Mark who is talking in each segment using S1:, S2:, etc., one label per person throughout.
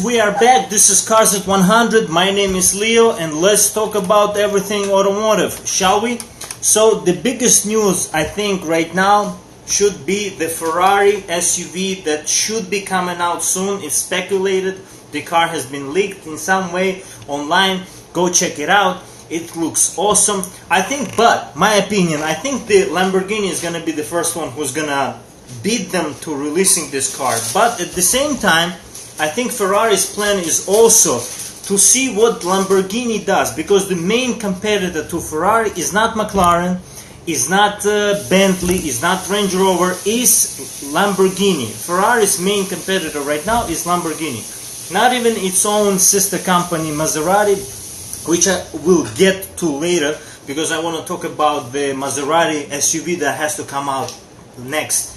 S1: We are back. This is Cars at 100. My name is Leo, and let's talk about everything automotive, shall we? So the biggest news I think right now should be the Ferrari SUV that should be coming out soon. It's speculated. The car has been leaked in some way online. Go check it out. It looks awesome. I think, but my opinion, I think the Lamborghini is gonna be the first one who's gonna beat them to releasing this car. But at the same time, I think Ferrari's plan is also to see what Lamborghini does, because the main competitor to Ferrari is not McLaren, is not Bentley, is not Range Rover, is Lamborghini. Ferrari's main competitor right now is Lamborghini. Not even its own sister company Maserati, which I will get to later, because I want to talk about the Maserati SUV that has to come out next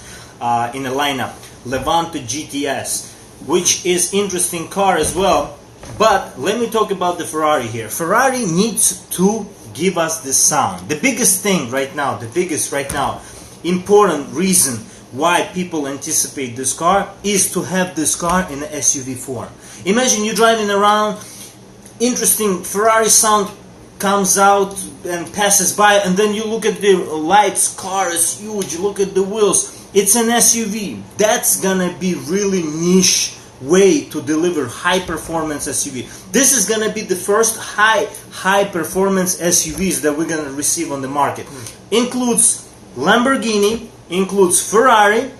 S1: in the lineup, Levante GTS, which is interesting car as well. But let me talk about the Ferrari here. Ferrari needs to give us the sound. The biggest thing right now, important reason why people anticipate this car is to have this car in an SUV form. Imagine you driving around, interesting Ferrari sound comes out and passes by, and then you look at the lights, car is huge, look at the wheels, it's an SUV. That's gonna be really niche way to deliver high performance SUV. This is gonna be the first high performance SUVs that we're gonna receive on the market. Includes Lamborghini, includes Ferrari,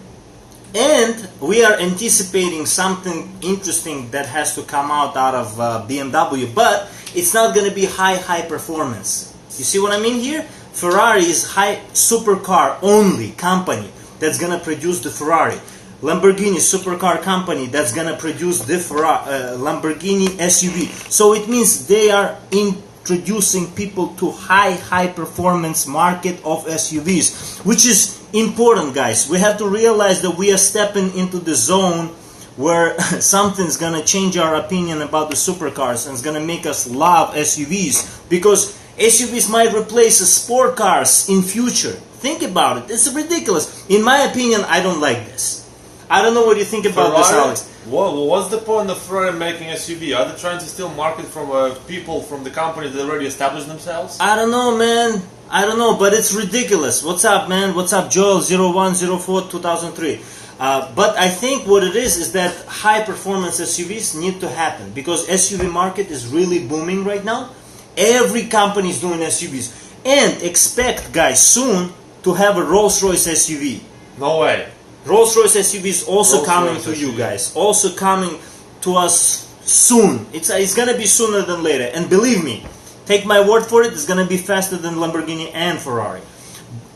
S1: and we are anticipating something interesting that has to come out of BMW, but it's not gonna be high performance. You see what I mean here? Ferrari is high supercar only company that's gonna produce the Ferrari. Lamborghini supercar company that's gonna produce the Lamborghini SUV. So it means they are introducing people to high performance market of SUVs, which is important, guys. We have to realize that we are stepping into the zone where something's gonna change our opinion about the supercars and it's gonna make us love SUVs, because SUVs might replace sport cars in future. Think about it. It's ridiculous. In my opinion, I don't like this. I don't know what you think about this, Alex.
S2: Well, what's the point of Ferrari making SUV? Are they trying to steal market from people from the companies that already established themselves?
S1: I don't know, man. I don't know, but it's ridiculous. What's up, man? What's up, Joel? 0104-2003. But I think what it is that high performance SUVs need to happen, because SUV market is really booming right now. Every company is doing SUVs. And expect, guys, soon to have a Rolls-Royce SUV.
S2: No way.
S1: Rolls-Royce SUV is also coming to you guys. Also coming to us soon. It's gonna be sooner than later. And believe me, take my word for it, it's gonna be faster than Lamborghini and Ferrari.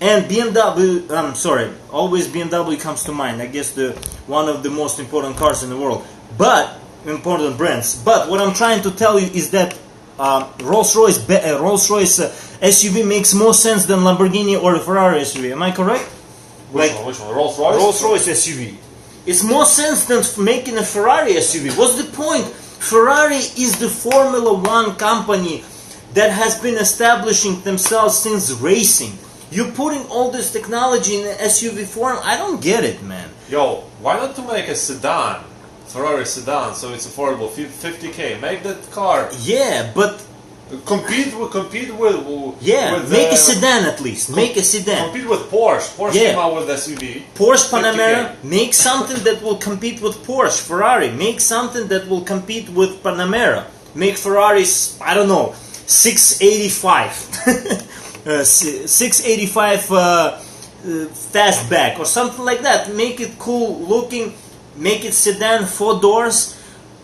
S1: And BMW, I'm sorry, always BMW comes to mind. I guess one of the most important cars in the world. But, important brands. But what I'm trying to tell you is that Rolls-Royce SUV makes more sense than Lamborghini or a Ferrari SUV. Am I correct?
S2: Which one? Rolls-Royce?
S1: Rolls-Royce SUV. It's more sense than making a Ferrari SUV. What's the point? Ferrari is the Formula One company that has been establishing themselves since racing. You're putting all this technology in an SUV form? I don't get it, man.
S2: Yo, why not to make a sedan? Ferrari sedan, so it's affordable, 50k. Make that car.
S1: Yeah, but
S2: compete with
S1: make a sedan at least. Make a sedan.
S2: Compete with Porsche. Porsche came out with SUV.
S1: Porsche Panamera. Make something that will compete with Porsche. Ferrari. Make something that will compete with Panamera. Make Ferraris, I don't know, 685. 685 fastback or something like that. Make it cool looking. Make it sedan, 4 doors.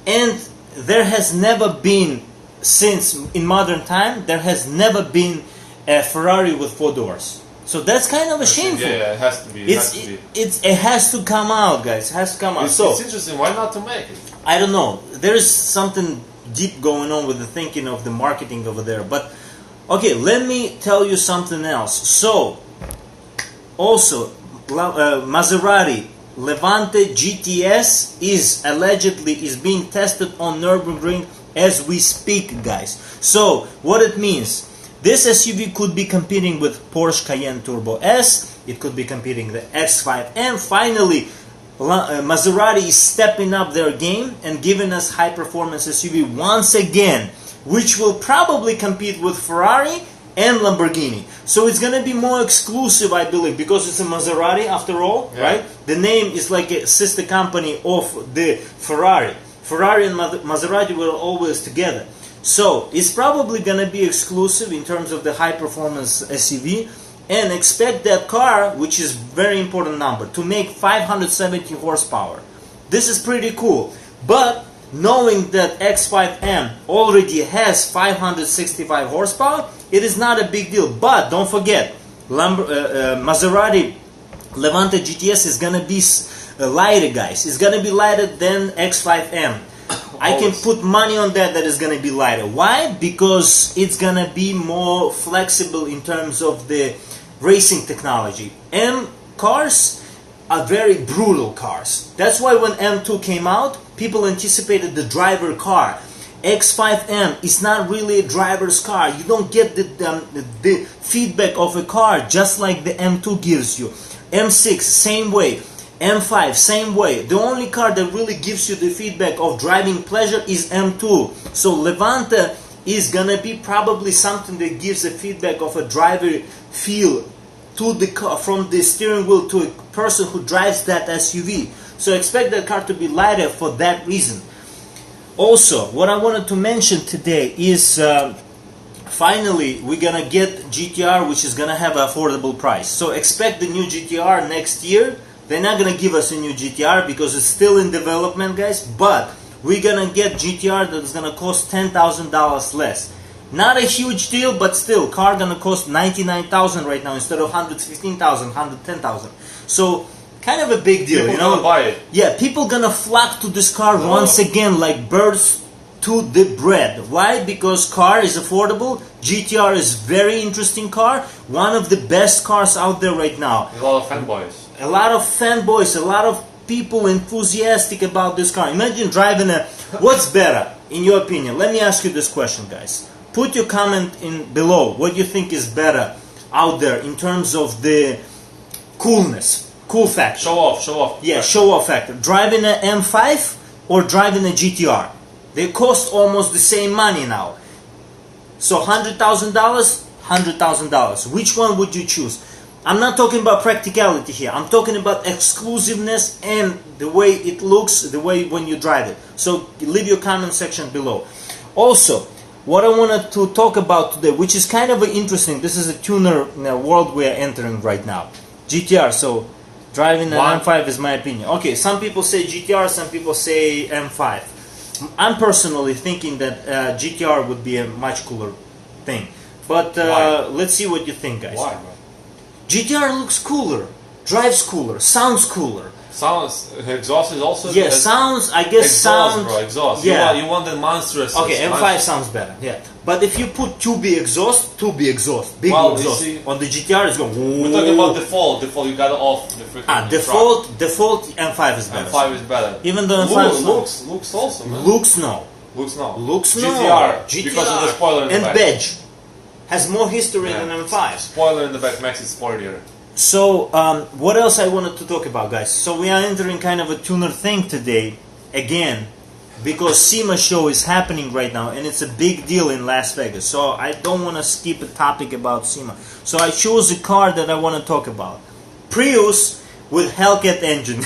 S1: And there has never been, since in modern time, there has never been a Ferrari with 4 doors. So that's kind of a shameful.
S2: Yeah, it has to be.
S1: It has to come out, guys. It has to come out.
S2: It's interesting. Why not to make it?
S1: I don't know. There is something deep going on with the thinking of the marketing over there. But okay, let me tell you something else. So, also, Maserati Levante GTS is allegedly being tested on Nürburgring as we speak, guys. So what it means, this SUV could be competing with Porsche Cayenne Turbo S, it could be competing with the X5, and finally Maserati is stepping up their game and giving us high performance SUV once again, which will probably compete with Ferrari and Lamborghini. So it's gonna be more exclusive, I believe, because it's a Maserati after all, right? The name is like a sister company of the Ferrari. Ferrari and Maserati were always together. So it's probably gonna be exclusive in terms of the high performance SUV. And expect that car, which is very important number, to make 570 horsepower. This is pretty cool. But knowing that X5M already has 565 horsepower, it is not a big deal. But don't forget, Maserati Levante GTS is gonna be lighter, guys. It's gonna be lighter than X5M. I can put money on that is gonna be lighter. Why? Because it's gonna be more flexible in terms of the racing technology. M cars are very brutal cars. That's why when M2 came out, people anticipated the driver car. X5M is not really a driver's car. You don't get the feedback of a car just like the M2 gives you. M6, same way. M5, same way. The only car that really gives you the feedback of driving pleasure is M2. So Levante is gonna be probably something that gives a feedback of a driver feel to the car, from the steering wheel to a person who drives that SUV. So expect that car to be lighter for that reason. Also, what I wanted to mention today is finally we're gonna get GTR, which is gonna have an affordable price. So expect the new GTR next year. They're not gonna give us a new GTR because it's still in development, guys, but we're gonna get GTR that is gonna cost $10,000 less. Not a huge deal, but still, car gonna cost $99,000 right now instead of $115,000, $110,000. So kind of a big deal,
S2: people
S1: you know.
S2: Gonna buy it.
S1: Yeah, people gonna flock to this car once again like birds to the bread. Why? Because car is affordable. GTR is very interesting car, one of the best cars out there right now.
S2: A lot of fanboys.
S1: A lot of fanboys, a lot of people enthusiastic about this car. Imagine driving a... What's better, in your opinion? Let me ask you this question, guys. Put your comment in below. What you think is better out there in terms of the coolness, cool factor.
S2: Show off.
S1: Yeah, show off factor. Driving a M5 or driving a GTR? They cost almost the same money now. So $100,000, $100,000. Which one would you choose? I'm not talking about practicality here. I'm talking about exclusiveness and the way it looks, the way when you drive it. So leave your comment section below. Also, what I wanted to talk about today, which is kind of interesting, this is a tuner world we are entering right now. GTR, so driving an M5 is my opinion. Okay, some people say GTR, some people say M5. I'm personally thinking that GTR would be a much cooler thing. But let's see what you think, guys.
S2: Why, bro?
S1: GTR looks cooler, drives cooler, sounds cooler.
S2: Sounds, exhaust is also...
S1: Yeah, sounds, I guess
S2: exhaust,
S1: sound...
S2: bro, exhaust.
S1: Yeah.
S2: You want the monstrous...
S1: Okay, M5 sounds better, yeah. But if you put 2B exhaust, big exhaust.
S2: See,
S1: on the GTR it's going...
S2: We're talking about default, you got it off the freaking
S1: default M5 is better.
S2: M5 is better.
S1: Even though M5
S2: looks also, man.
S1: Looks no.
S2: Looks no.
S1: GTR.
S2: Because of the spoiler in the back.
S1: And badge. Has more history than M5.
S2: Spoiler in the back makes it sportier.
S1: So, what else I wanted to talk about, guys? So we are entering kind of a tuner thing today, again, because SEMA show is happening right now, and it's a big deal in Las Vegas. So I don't want to skip a topic about SEMA. So I chose a car that I want to talk about. Prius with Hellcat engine.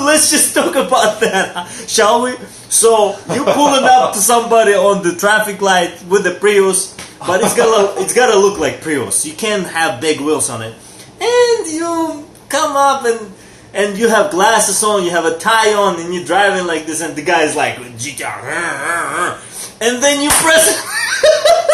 S1: Let's just talk about that, shall we? So you pulling up to somebody on the traffic light with the Prius, but it's gotta look like Prius. You can't have big wheels on it. And you come up and you have glasses on, you have a tie on, and you're driving like this, and the guy's like GTR, and then you press.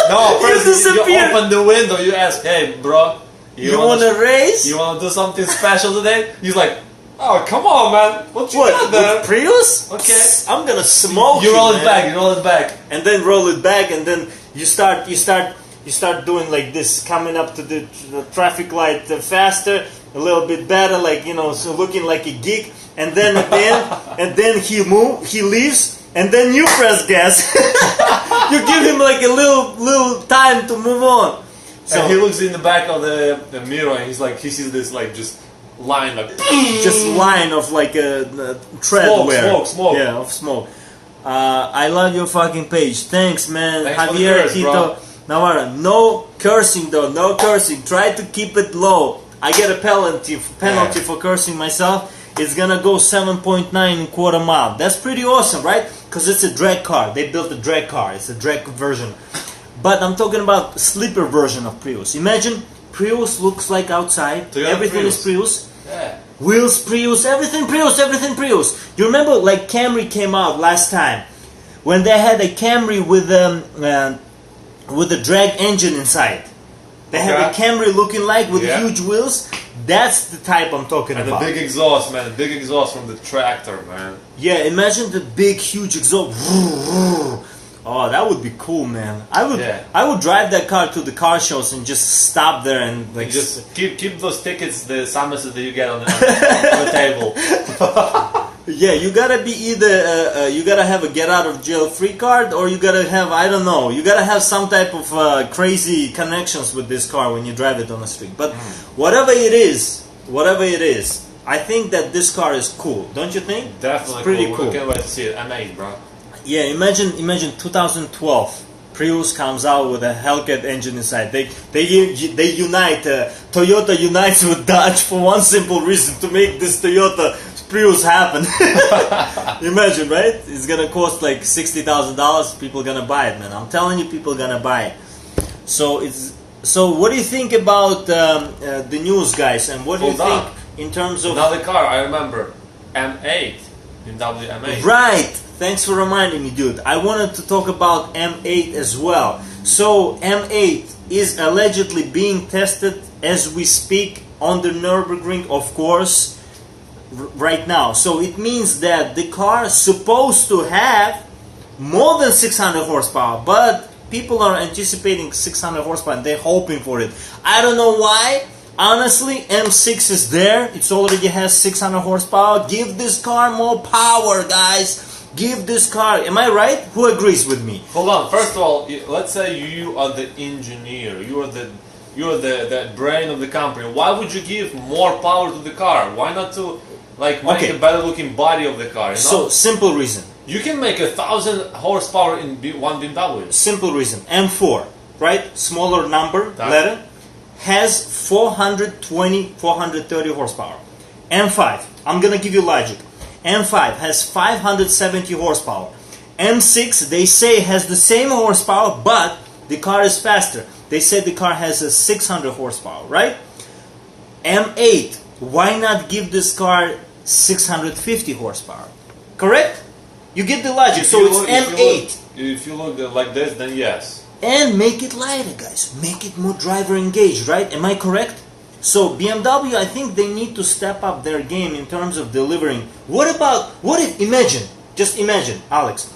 S2: No, first you open the window. You ask, "Hey, bro,
S1: you wanna race?
S2: You wanna do something special today?" He's like, "Oh, come on, man! What you got
S1: there?
S2: there?
S1: Prius?
S2: Okay,
S1: I'm gonna smoke
S2: you. Roll it
S1: man.
S2: back. You roll it back,
S1: and then roll it back, and then you start doing like this, coming up to the traffic light faster, a little bit better, like so looking like a geek. And then he leaves, and then you press gas. You give him like a little time to move on.
S2: So and he looks in the back of the mirror, and he sees this like just line like
S1: just line of like a tread wear.
S2: Smoke.
S1: Yeah, of smoke. I love your fucking page. Thanks, man.
S2: Thanks for the
S1: Javier,
S2: curse,
S1: Tito,
S2: bro.
S1: Navarra. No cursing though. No cursing. Try to keep it low. I get a penalty for cursing myself. It's gonna go 7.9 in quarter mile. That's pretty awesome, right? Because it's a drag car. They built a drag car. It's a drag version. But I'm talking about sleeper version of Prius. Imagine Prius looks like outside.
S2: Toyota
S1: Everything
S2: Prius.
S1: is Prius.
S2: Yeah.
S1: Wheels Prius, everything Prius, everything Prius. You remember like Camry came out last time when they had a Camry with a drag engine inside. They had a Camry looking like with huge wheels. That's the type I'm talking
S2: And
S1: about.
S2: the big exhaust, man. The big exhaust from the tractor, man.
S1: Yeah, imagine the big, huge exhaust. Oh, that would be cool, man. I would drive that car to the car shows and just stop there and like
S2: And just keep those tickets, the summonses that you get on the table.
S1: Yeah, you gotta be either you gotta have a get out of jail free card, or you gotta have, I don't know, you gotta have some type of crazy connections with this car when you drive it on the street. But whatever it is, I think that this car is cool. Don't you think?
S2: Definitely
S1: it's pretty cool.
S2: I can't wait to see it. M8, bro.
S1: Yeah, imagine 2012. Prius comes out with a Hellcat engine inside. They unite. Toyota unites with Dodge for one simple reason: to make this Toyota Prius happen. Imagine, right? It's gonna cost like $60,000. People gonna buy it, man. I'm telling you, people gonna buy it. So what do you think about the news, guys? And what do you think in terms of
S2: another car? I remember M8, BMW M8.
S1: Right. Thanks for reminding me, dude. I wanted to talk about M8 as well. So M8 is allegedly being tested as we speak on the Nürburgring, of course, right now. So it means that the car is supposed to have more than 600 horsepower, but people are anticipating 600 horsepower and they're hoping for it. I don't know why. Honestly, M6 is there. It already has 600 horsepower. Give this car more power, guys. Give this car. Am I right? Who agrees with me?
S2: Hold on. First of all, let's say you are the engineer. You are the brain of the company. Why would you give more power to the car? Why not to make a better looking body of the car? You know?
S1: So simple reason.
S2: You can make 1,000 horsepower in one BMW.
S1: Simple reason. M4, right? Smaller number, letter, has 420, 430 horsepower. M5, I'm gonna give you logic. M5 has 570 horsepower. M6, they say, has the same horsepower, but the car is faster. They said the car has a 600 horsepower, right? M8, why not give this car 650 horsepower? Correct? You get the logic. So it's M8.
S2: If you look like this, then yes.
S1: And make it lighter, guys. Make it more driver engaged, right? Am I correct? So BMW, I think they need to step up their game in terms of delivering. What if, just imagine, Alex,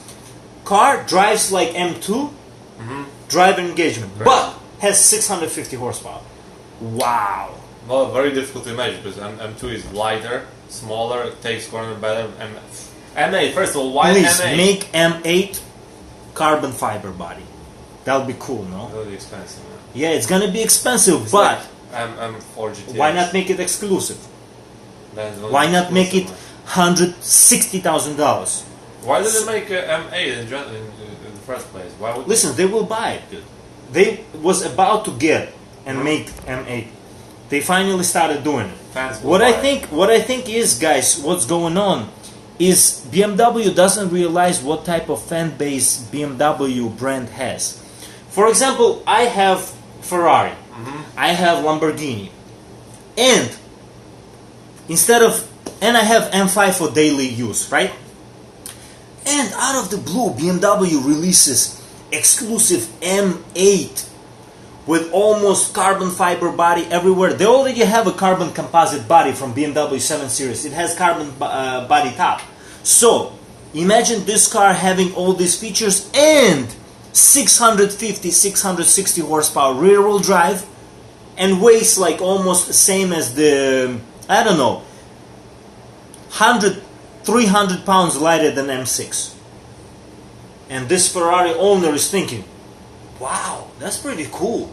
S1: car drives like M2, driver engagement, but has 650 horsepower. Wow.
S2: Well, very difficult to imagine because M2 is lighter, smaller, it takes corner better. M8, first of all, why
S1: Please
S2: M8?
S1: make M8 carbon fiber body. That would be cool, no?
S2: That would be expensive. Man.
S1: Yeah, it's gonna be expensive, but
S2: M4 GTX.
S1: why not make it exclusive? Why not make it $160,000?
S2: Why did they make M8 in the first place? Why would
S1: Listen, they will buy it, dude. They was about to get and make M8. They finally started doing it. What I think is, guys, what's going on is BMW doesn't realize what type of fan base BMW brand has. For example, I have Ferrari, I have Lamborghini, and I have M5 for daily use, right? And out of the blue, BMW releases exclusive M8 with almost carbon fiber body everywhere. They already have a carbon composite body from BMW 7 Series. It has carbon body top. So, imagine this car having all these features and 650, 660 horsepower rear-wheel drive and weighs like almost the same as the, I don't know, 300 pounds lighter than M6. And this Ferrari owner is thinking, wow, that's pretty cool.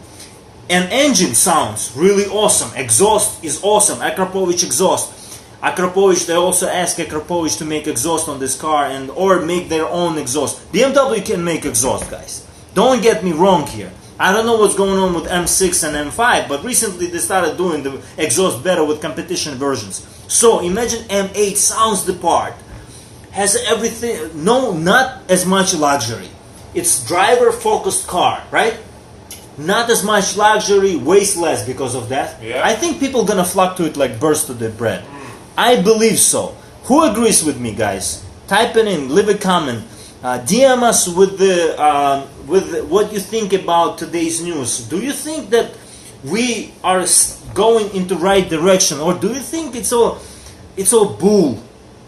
S1: And engine sounds really awesome. Exhaust is awesome. Akrapovic exhaust. Akrapovic, they also ask Akrapovic to make exhaust on this car and or make their own exhaust. BMW can make exhaust, guys. Don't get me wrong here. I don't know what's going on with M6 and M5, but recently they started doing the exhaust better with competition versions. So imagine M8 sounds the part. Has everything, no, not as much luxury. It's driver-focused car, right? Not as much luxury, weighs less because of that.
S2: Yeah.
S1: I think people gonna flock to it like birds to the bread. I believe so. Who agrees with me, guys? Type it in, leave a comment. DM us with what you think about today's news. Do you think that we are going in the right direction, or do you think it's all bull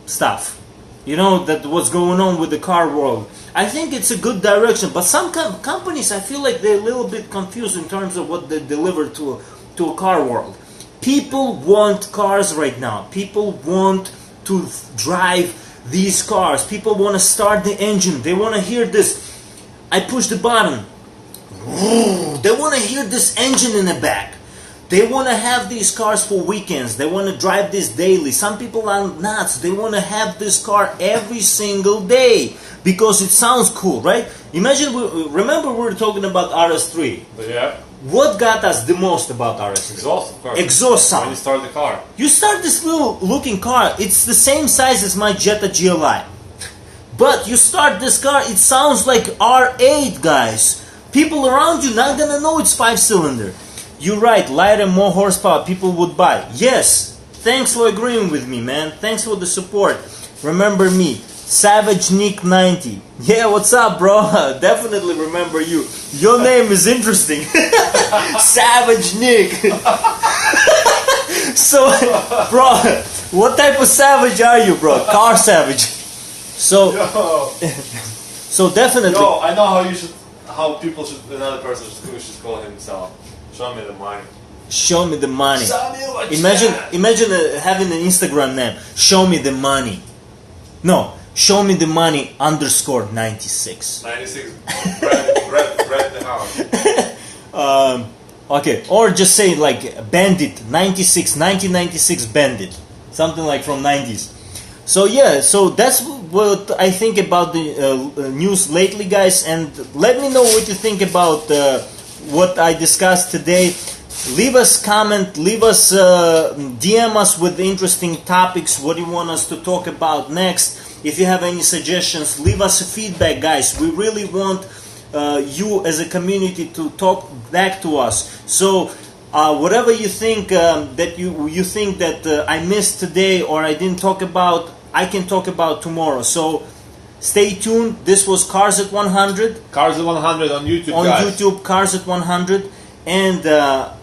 S1: stuff? You know, that what's going on with the car world. I think it's a good direction, but some companies, I feel like they're a little bit confused in terms of what they deliver to a car world. People want cars right now. People want to drive these cars. People want to start the engine. They want to hear this. I push the button. They want to hear this engine in the back. They want to have these cars for weekends. They want to drive this daily. Some people are nuts. They want to have this car every single day because it sounds cool, right? Imagine, remember we were talking about RS3.
S2: Yeah.
S1: What got us the most about RS3?
S2: Exhaust, of course.
S1: Exhaust sound.
S2: When you start the car.
S1: You start this little looking car. It's the same size as my Jetta GLI. But you start this car, it sounds like R8, guys. People around you not gonna know it's 5-cylinder. You're right, lighter, more horsepower, people would buy. Yes, thanks for agreeing with me, man. Thanks for the support. Remember me, Savage Nick 90. Yeah, what's up, bro? Definitely remember you. Your name is interesting. Savage Nick. So, bro, what type of savage are you, bro? Car savage. So, so definitely.
S2: Yo, I know how people should, another person should call himself. Show me the money.
S1: Show me the money.
S2: Show me what
S1: Imagine having an Instagram name. Show me the money. No, show me the money _ 96.
S2: 96. Brad the house.
S1: Okay, or just say like Bandit 96, 1996 Bandit, something like from 90s. So yeah, so that's what I think about the news lately, guys. And let me know what you think about what I discussed today. Leave us comment, leave us DM us with interesting topics, what you want us to talk about next. If you have any suggestions, leave us feedback, guys. We really want you as a community to talk back to us. So whatever you think that you think that I missed today or I didn't talk about, I can talk about tomorrow. So stay tuned. This was Cars at 100.
S2: Cars at 100 on YouTube,
S1: on
S2: guys.
S1: YouTube, Cars at 100. And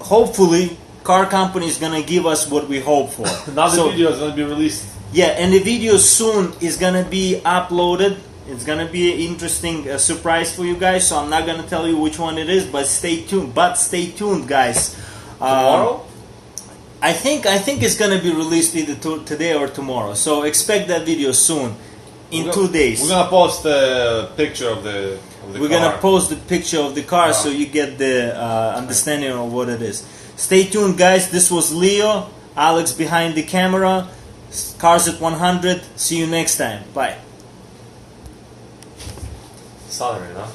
S1: hopefully, car company is going to give us what we hope for.
S2: Another video is going to be released.
S1: Yeah, and the video soon is going to be uploaded. It's going to be an interesting surprise for you guys. So I'm not going to tell you which one it is, but stay tuned. Stay tuned, guys.
S2: Tomorrow?
S1: I think it's going to be released either today or tomorrow. So expect that video soon. In 2 days.
S2: We're gonna post a picture of the
S1: We're
S2: car.
S1: gonna post the picture of the car so you get the understanding of what it is. Stay tuned, guys. This was Leo, Alex behind the camera. Cars at 100. See you next time. Bye.
S2: Salary, no?